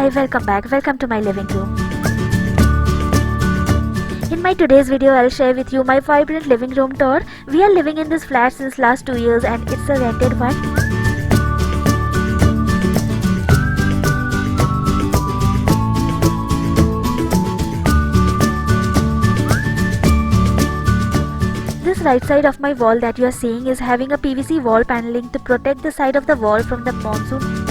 Hi, welcome back. Welcome to my living room. In my today's video, I'll share with you my vibrant living room tour. We are living in this flat since last 2 years and it's a rented one. This right side of my wall that you are seeing is having a PVC wall paneling to protect the side of the wall from the monsoon.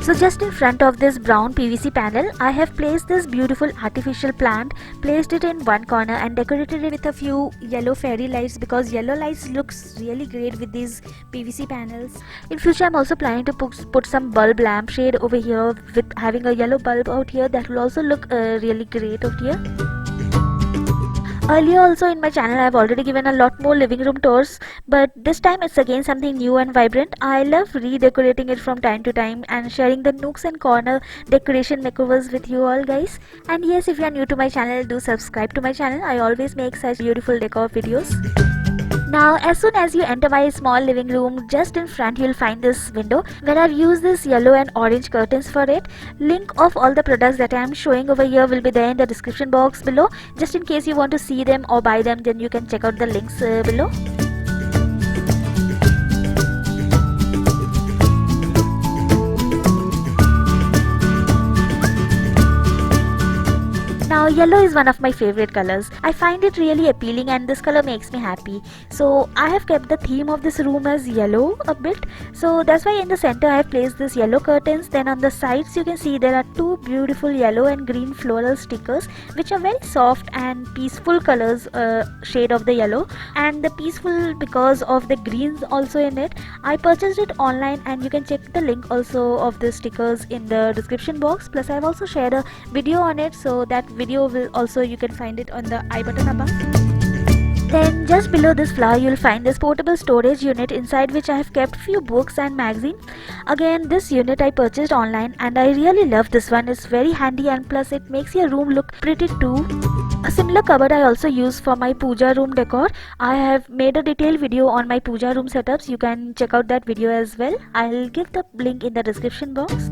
So just in front of this brown PVC panel, I have placed this beautiful artificial plant, placed it in one corner and decorated it with a few yellow fairy lights because yellow lights looks really great with these PVC panels. In future, I'm also planning to put some bulb lampshade over here with having a yellow bulb out here that will also look really great out here. Earlier also in my channel I have already given a lot more living room tours, but this time it's again something new and vibrant. I love redecorating it from time to time and sharing the nooks and corner decoration makeovers with you all guys. And yes, if you are new to my channel, do subscribe to my channel. I always make such beautiful decor videos. Now as soon as you enter my small living room, just in front you'll find this window where I've used this yellow and orange curtains for it. Link of all the products that I am showing over here will be there in the description box below. Just in case you want to see them or buy them, then you can check out the links below. Now yellow is one of my favorite colors. I find it really appealing and this color makes me happy. So I have kept the theme of this room as yellow a bit. So that's why in the center I have placed this yellow curtains. Then on the sides you can see there are two beautiful yellow and green floral stickers which are very soft and peaceful colors, shade of the yellow, and the peaceful because of the greens also in it. I purchased it online and you can check the link also of the stickers in the description box. Plus I have also shared a video on it, so that video will also you can find it on the I button above. Then just below this flower you'll find this portable storage unit inside which I have kept few books and magazines. Again, this unit I purchased online and I really love this one. It's very handy and plus it makes your room look pretty too. A similar cupboard I also use for my puja room decor. I have made a detailed video on my puja room setups. You can check out that video as well. I'll give the link in the description box.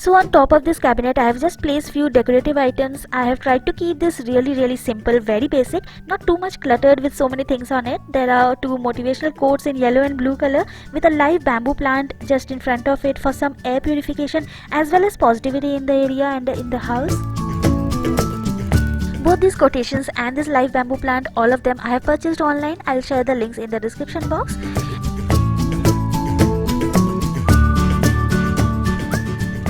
So on top of this cabinet I have just placed few decorative items. I have tried to keep this really simple, very basic, not too much cluttered with so many things on it. There are two motivational quotes in yellow and blue color with a live bamboo plant just in front of it for some air purification as well as positivity in the area and in the house. Both these quotations and this live bamboo plant, all of them I have purchased online. I'll share the links in the description box.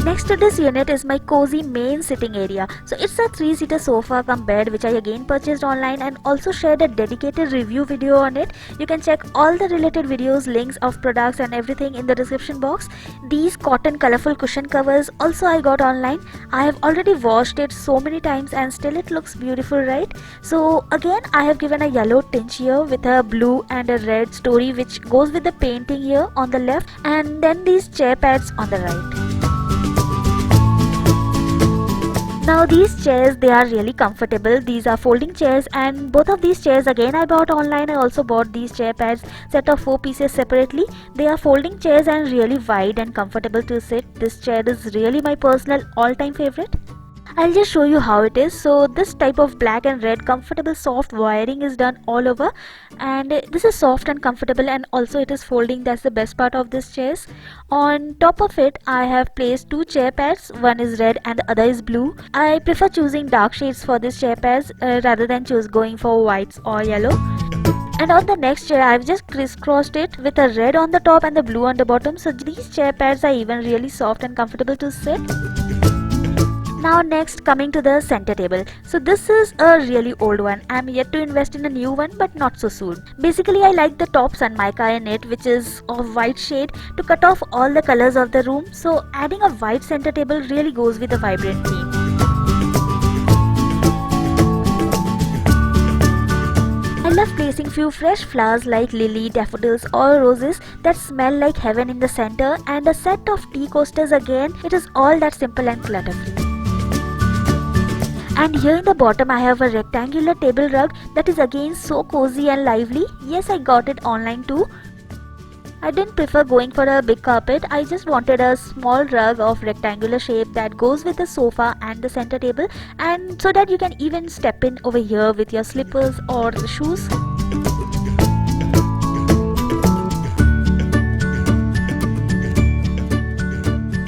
Next to this unit is my cozy main sitting area. So it's a 3-seater sofa cum bed which I again purchased online and also shared a dedicated review video on it. You can check all the related videos, links of products and everything in the description box. These cotton colorful cushion covers also I got online. I have already washed it so many times and still it looks beautiful, right? So again I have given a yellow tinge here with a blue and a red story which goes with the painting here on the left, and then these chair pads on the right. Now these chairs, they are really comfortable. These are folding chairs and both of these chairs again I bought online. I also bought these chair pads set of 4 pieces separately. They are folding chairs and really wide and comfortable to sit. This chair is really my personal all-time favorite. I'll just show you how it is. So this type of black and red comfortable soft wiring is done all over, and this is soft and comfortable and also it is folding. That's the best part of this chairs. On top of it I have placed 2 chair pads. One is red and the other is blue. I prefer choosing dark shades for these chair pads rather than going for whites or yellow. And on the next chair I've just crisscrossed it with a red on the top and the blue on the bottom. So these chair pads are even really soft and comfortable to sit. Now next, coming to the center table. So this is a really old one. I'm yet to invest in a new one, but not so soon. Basically I like the top sun mica in it, which is of white shade to cut off all the colors of the room. So adding a white center table really goes with the vibrant theme. I love placing few fresh flowers like lily, daffodils or roses that smell like heaven in the center, and a set of tea coasters again. It is all that simple and clutter-free. And here in the bottom I have a rectangular table rug that is again so cozy and lively. Yes, I got it online too. I didn't prefer going for a big carpet. I just wanted a small rug of rectangular shape that goes with the sofa and the center table, and so that you can even step in over here with your slippers or shoes.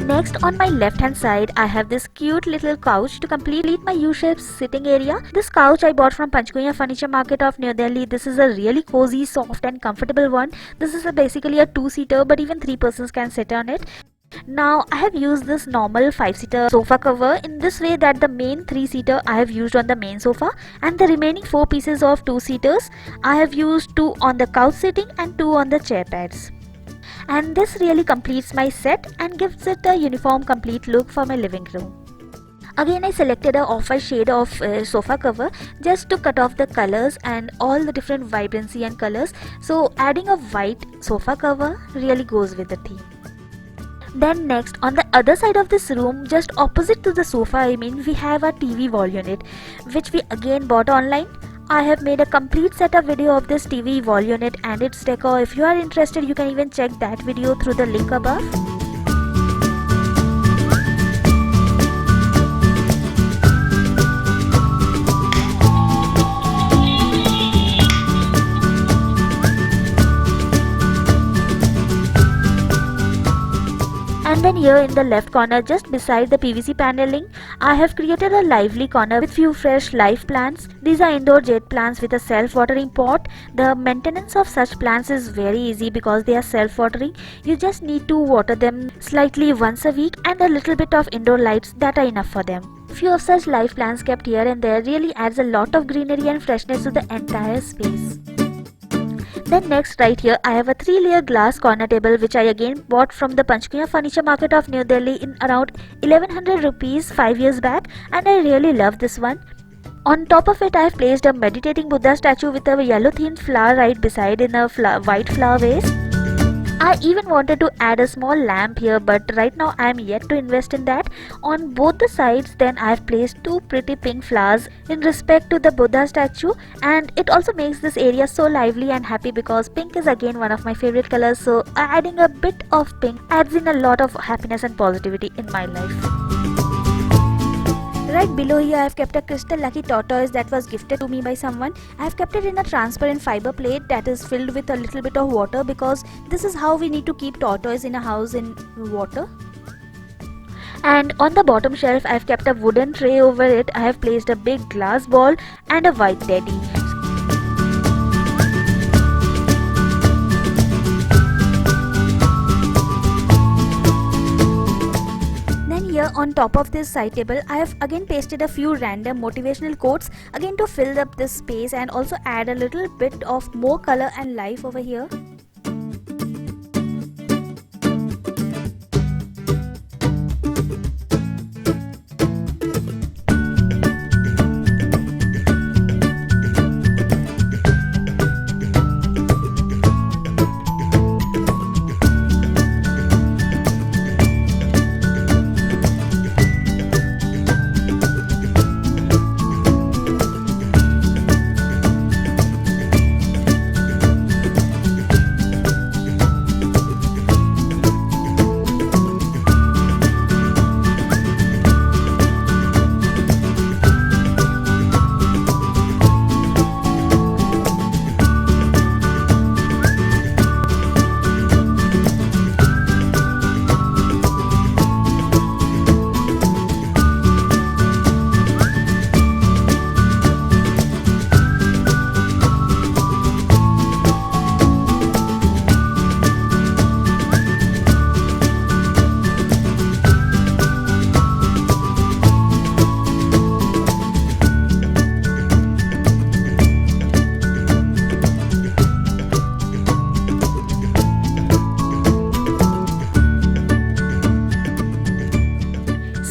Next, on my left hand side, I have this cute little couch to complete my U-shaped sitting area. This couch I bought from Panchkunya Furniture Market of New Delhi. This is a really cozy, soft and comfortable one. This is basically a two-seater, but even 3 persons can sit on it. Now I have used this normal 5-seater sofa cover in this way that the main 3-seater I have used on the main sofa, and the remaining 4 pieces of 2-seaters I have used 2 on the couch sitting and 2 on the chair pads. And this really completes my set and gives it a uniform complete look for my living room. Again, I selected a off-white shade of sofa cover just to cut off the colors and all the different vibrancy and colors. So adding a white sofa cover really goes with the theme. Then next, on the other side of this room, just opposite to the sofa, we have a TV wall unit, which we again bought online. I have made a complete setup video of this TV wall unit and its decor. If you are interested, you can even check that video through the link above. And then here in the left corner, just beside the PVC paneling, I have created a lively corner with few fresh live plants. These are indoor jade plants with a self-watering pot. The maintenance of such plants is very easy because they are self-watering. You just need to water them slightly once a week, and a little bit of indoor lights that are enough for them. Few of such live plants kept here and there really adds a lot of greenery and freshness to the entire space. Then next, right here I have a 3-layer glass corner table, which I again bought from the Panchkunya Furniture Market of New Delhi in around 1100 rupees 5 years back, and I really love this one. On top of it, I have placed a meditating Buddha statue with a yellow themed flower right beside in a white flower vase. I even wanted to add a small lamp here, but right now I am yet to invest in that. On both the sides, then I have placed 2 pretty pink flowers in respect to the Buddha statue, and it also makes this area so lively and happy because pink is again one of my favorite colors, so adding a bit of pink adds in a lot of happiness and positivity in my life. Right below here, I have kept a crystal lucky tortoise that was gifted to me by someone. I have kept it in a transparent fiber plate that is filled with a little bit of water, because this is how we need to keep tortoise in a house in water. And on the bottom shelf, I have kept a wooden tray over it. I have placed a big glass ball and a white teddy. Here on top of this side table, I have again pasted a few random motivational quotes again to fill up this space and also add a little bit of more color and life over here.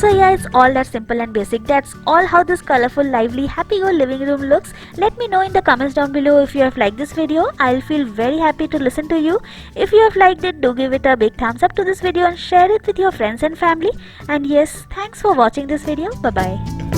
So yeah, it's all that simple and basic. That's all how this colorful, lively, happy-go living room looks. Let me know in the comments down below if you have liked this video. I'll feel very happy to listen to you. If you have liked it, do give it a big thumbs up to this video and share it with your friends and family. And yes, thanks for watching this video. Bye-bye.